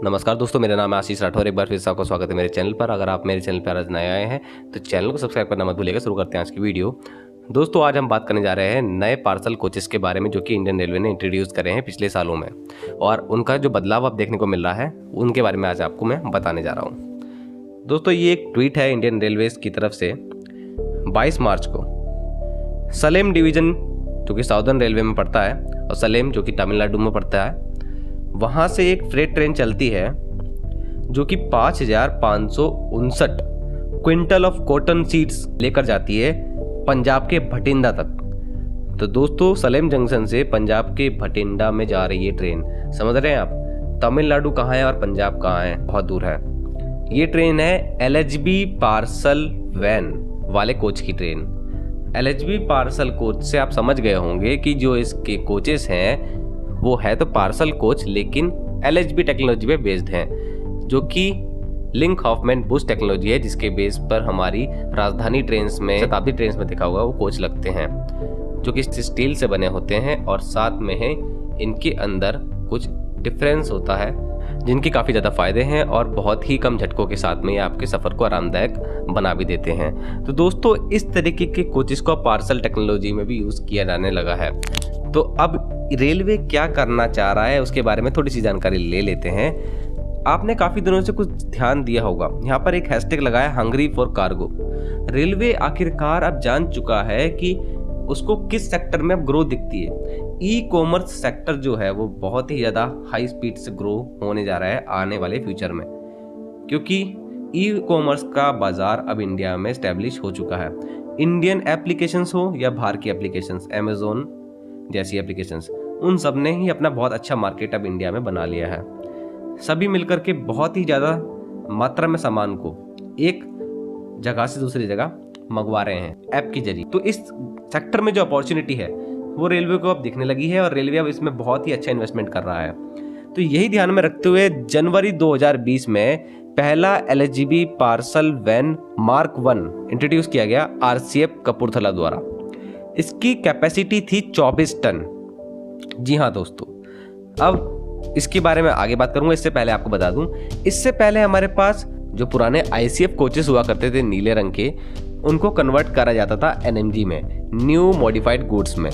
नमस्कार दोस्तों, मेरा नाम है आशीष राठौर। एक बार फिर से आपका स्वागत है मेरे चैनल पर। अगर आप मेरे चैनल पर आज नए आए हैं तो चैनल को सब्सक्राइब करना मत भूलिएगा। शुरू करते हैं आज की वीडियो। दोस्तों, आज हम बात करने जा रहे हैं नए पार्सल कोचेस के बारे में जो कि इंडियन रेलवे ने इंट्रोड्यूस करे हैं पिछले सालों में, और उनका जो बदलाव अब देखने को मिल रहा है उनके बारे में आज आपको मैं बताने जा रहा हूँ। दोस्तों, ये एक ट्वीट है इंडियन रेलवेज की तरफ से 22 मार्च को। सलेम डिवीज़न जो कि साउदर्न रेलवे में पड़ता है और सलेम जो कि तमिलनाडु में पड़ता है, वहाँ से एक फ्रेट ट्रेन चलती है जो कि 5,559 क्विंटल ऑफ कॉटन सीड्स लेकर जाती है पंजाब के भटिंडा तक। तो दोस्तों, सलेम जंक्शन से पंजाब के भटिंडा में जा रही है ट्रेन। समझ रहे हैं आप, तमिलनाडु कहाँ है और पंजाब कहाँ है, बहुत दूर है। ये ट्रेन है LHB पार्सल वैन वाले कोच की ट्रेन। LHB पार्सल कोच से आप समझ गए होंगे कि जो इसके कोचेस हैं वो है तो पार्सल कोच, लेकिन LHB टेक्नोलॉजी पे बेस्ड हैं, जो कि लिंक हॉफमैन बुश टेक्नोलॉजी है, जिसके बेस पर हमारी राजधानी ट्रेन्स में, शताब्दी ट्रेन्स में देखा हुआ वो कोच लगते हैं, जो कि स्टील से बने होते हैं और साथ में है इनके अंदर कुछ डिफरेंस होता है जिनके काफ़ी ज़्यादा फ़ायदे हैं और बहुत ही कम झटकों के साथ में ये आपके सफ़र को आरामदायक बना भी देते हैं। तो दोस्तों, इस तरीके के कोचेस को पार्सल टेक्नोलॉजी में भी यूज़ किया जाने लगा है। तो अब रेलवे क्या करना चाह रहा है उसके बारे में थोड़ी सी जानकारी ले लेते हैं। आपने काफ़ी दिनों से कुछ ध्यान दिया होगा, यहाँ पर एक हैशटैग लगाया हंग्री फॉर कार्गो। रेलवे आखिरकार अब जान चुका है कि उसको किस सेक्टर में अब ग्रोथ दिखती है। ई कॉमर्स सेक्टर जो है वो बहुत ही ज़्यादा हाई स्पीड से ग्रो होने जा रहा है आने वाले फ्यूचर में, क्योंकि ई कॉमर्स का बाजार अब इंडिया में एस्टेब्लिश हो चुका है। इंडियन एप्लीकेशंस हो या बाहर की एप्लीकेशंस, अमेजोन जैसी एप्लीकेशंस, उन सब ने ही अपना बहुत अच्छा मार्केट अब इंडिया में बना लिया है। सभी मिलकर के बहुत ही ज़्यादा मात्रा में सामान को एक जगह से दूसरी जगह मंगवा रहे हैं ऐप के जरिए। तो इस सेक्टर में जो अपॉर्चुनिटी है वो रेलवे को अब दिखने लगी है और रेलवे अब इसमें बहुत ही अच्छा इन्वेस्टमेंट कर रहा है। तो यही ध्यान में रखते हुए जनवरी 2020 में पहला LHB parcel van mark 1 introduce किया गया RCF कपूरथला द्वारा। इसकी कैपेसिटी थी 24 टन। जी हाँ दोस्तों, अब इसके बारे में आगे बात करूंगा। इससे पहले आपको बता दूं, इससे पहले हमारे पास जो पुराने ICF कोचेस हुआ करते थे नीले रंग के, उनको कन्वर्ट करा जाता था NMG में, न्यू मॉडिफाइड गुड्स में।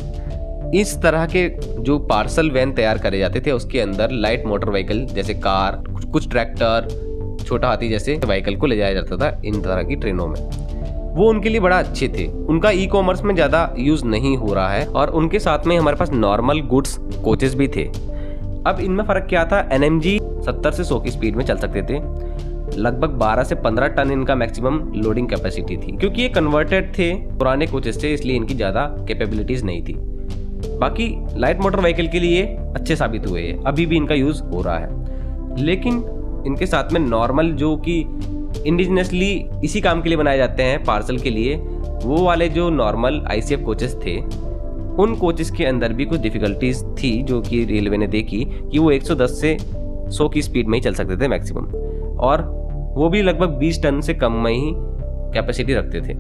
इस तरह के जो पार्सल वैन तैयार करे जाते थे उसके अंदर लाइट मोटर व्हीकल जैसे कार, कुछ ट्रैक्टर, छोटा हाथी जैसे व्हीकल को ले जाया जाता था इन तरह की ट्रेनों में। वो उनके लिए बड़ा अच्छे थे। उनका ई कॉमर्स में ज़्यादा यूज़ नहीं हो रहा है और उनके साथ में हमारे पास नॉर्मल गुड्स कोचेस भी थे। अब इनमें फ़र्क क्या था, NMG 70 से 100 की स्पीड में चल सकते थे। लगभग 12 से 15 टन इनका मैक्सिमम लोडिंग कैपेसिटी थी। क्योंकि ये कन्वर्टेड थे, पुराने कोचेस थे, इसलिए इनकी ज़्यादा कैपेबिलिटीज़ नहीं थी। बाकी लाइट मोटर व्हीकल के लिए अच्छे साबित हुए, अभी भी इनका यूज़ हो रहा है। लेकिन इनके साथ में नॉर्मल जो कि इंडिजिनसली इसी काम के लिए बनाए जाते हैं पार्सल के लिए, वो वाले जो नॉर्मल ICF कोचेस थे, उन कोचेस के अंदर भी कुछ डिफ़िकल्टीज थी जो कि रेलवे ने देखी कि वो 110 से 100 की स्पीड में ही चल सकते थे मैक्सिमम, और वो भी लगभग 20 टन से कम में ही कैपेसिटी रखते थे।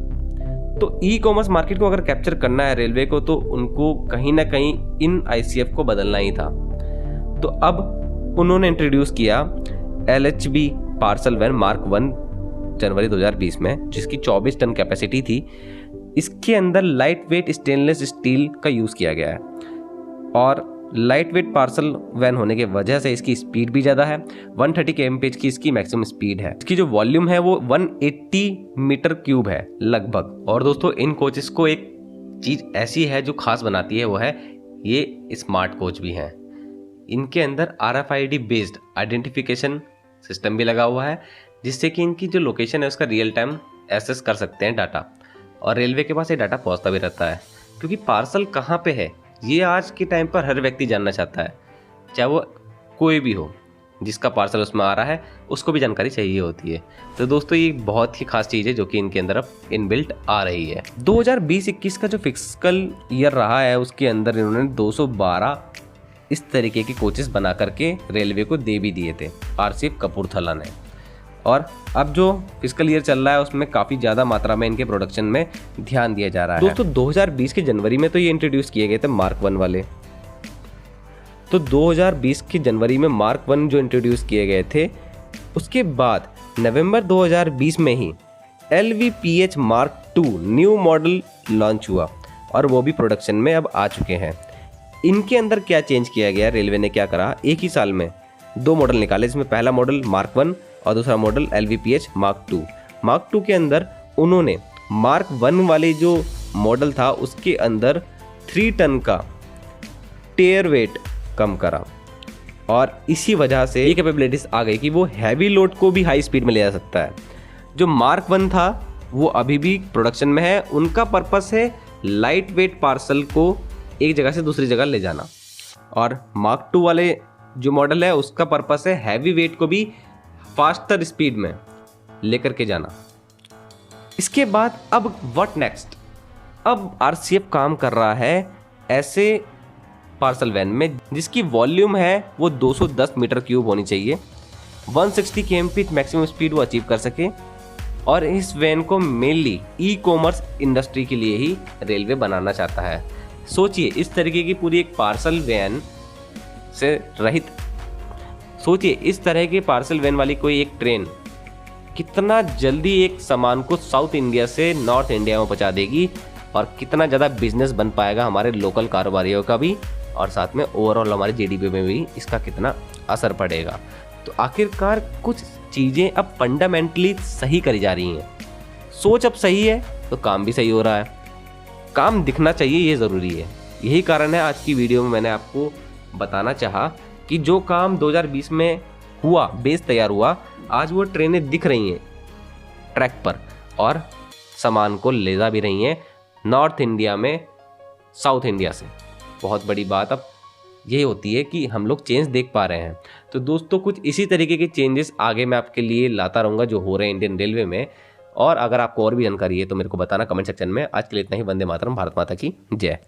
तो ई कॉमर्स मार्केट को अगर कैप्चर करना है रेलवे को, तो उनको कहीं ना कहीं इन ICF को बदलना ही था। तो अब उन्होंने इंट्रोड्यूस किया LHB पार्सल वैन मार्क 1 जनवरी 2020 में, जिसकी 24 टन कैपेसिटी थी। इसके अंदर लाइट वेट स्टेनलेस स्टील का यूज़ किया गया है और लाइट वेट पार्सल वैन होने की वजह से इसकी स्पीड भी ज़्यादा है। 130 kmph की इसकी मैक्सिमम स्पीड है। इसकी जो वॉल्यूम है वो 180 मीटर क्यूब है लगभग। और दोस्तों, इन कोचेस को एक चीज़ ऐसी है जो खास बनाती है, वो है ये स्मार्ट कोच भी हैं। इनके अंदर RFID बेस्ड आइडेंटिफिकेशन सिस्टम भी लगा हुआ है, जिससे कि इनकी जो लोकेशन है उसका रियल टाइम एक्सेस कर सकते हैं डाटा, और रेलवे के पास ये डाटा पहुंचता भी रहता है। क्योंकि पार्सल कहाँ पे है ये आज के टाइम पर हर व्यक्ति जानना चाहता है, चाहे वो कोई भी हो, जिसका पार्सल उसमें आ रहा है उसको भी जानकारी चाहिए होती है। तो दोस्तों, ये बहुत ही खास चीज़ है जो कि इनके अंदर अब इनबिल्ट आ रही है। 2020-21 का जो फिस्कल ईयर रहा है उसके अंदर इन्होंने 212 इस तरीके के कोचेस बना करके रेलवे को दे भी दिए थे RCF कपूरथला ने। और अब जो फिस्कल ईयर चल रहा है उसमें काफ़ी ज़्यादा मात्रा में इनके प्रोडक्शन में ध्यान दिया जा रहा है। दोस्तों, 2020 के जनवरी में तो ये इंट्रोड्यूस किए गए थे मार्क 1 वाले। तो 2020 के जनवरी में मार्क 1 जो इंट्रोड्यूस किए गए थे, उसके बाद नवंबर 2020 में ही LVPH mark 2 new model launch हुआ और वो भी प्रोडक्शन में अब आ चुके हैं। इनके अंदर क्या चेंज किया गया, रेलवे ने क्या करा, एक ही साल में 2 मॉडल निकाले, इसमें पहला मॉडल मार्क 1 और दूसरा मॉडल LVPH मार्क 2। मार्क 2 के अंदर उन्होंने मार्क 1 वाले जो मॉडल था उसके अंदर 3 टन का टेयर वेट कम करा और इसी वजह से ये कैपेबिलिटीज आ गई कि वो हैवी लोड को भी हाई स्पीड में ले जा सकता है। जो मार्क 1 था वो अभी भी प्रोडक्शन में है, उनका पर्पस है लाइट वेट पार्सल को एक जगह से दूसरी जगह ले जाना, और मार्क 2 वाले जो मॉडल है उसका पर्पस है हैवी वेट को भी फास्टर स्पीड में लेकर के जाना। इसके बाद अब व्हाट नेक्स्ट, अब RCF काम कर रहा है ऐसे पार्सल वैन में जिसकी वॉल्यूम है वो 210 मीटर क्यूब होनी चाहिए, 160 km मैक्सिमम स्पीड वो अचीव कर सके, और इस वैन को मेनली ई-कॉमर्स इंडस्ट्री के लिए ही रेलवे बनाना चाहता है। सोचिए इस तरीके की पूरी एक पार्सल वैन से रहित, सोचिए इस तरह के पार्सल वैन वाली कोई एक ट्रेन कितना जल्दी एक सामान को साउथ इंडिया से नॉर्थ इंडिया में पहुंचा देगी, और कितना ज़्यादा बिजनेस बन पाएगा हमारे लोकल कारोबारियों का भी, और साथ में ओवरऑल हमारे GDP में भी इसका कितना असर पड़ेगा। तो आखिरकार कुछ चीज़ें अब फंडामेंटली सही करी जा रही हैं। सोच अब सही है तो काम भी सही हो रहा है, काम दिखना चाहिए, ये ज़रूरी है। यही कारण है आज की वीडियो में मैंने आपको बताना चाहा कि जो काम 2020 में हुआ, बेस तैयार हुआ, आज वो ट्रेनें दिख रही हैं ट्रैक पर और सामान को ले जा भी रही हैं नॉर्थ इंडिया में साउथ इंडिया से। बहुत बड़ी बात अब यही होती है कि हम लोग चेंज देख पा रहे हैं। तो दोस्तों कुछ इसी तरीके के चेंजेस आगे मैं आपके लिए लाता रहूँगा जो हो रहे हैं इंडियन रेलवे में, और अगर आपको और भी जानकारी है तो मेरे को बताना कमेंट सेक्शन में। आज के लिए इतना ही। वंदे मातरम, भारत माता की जय।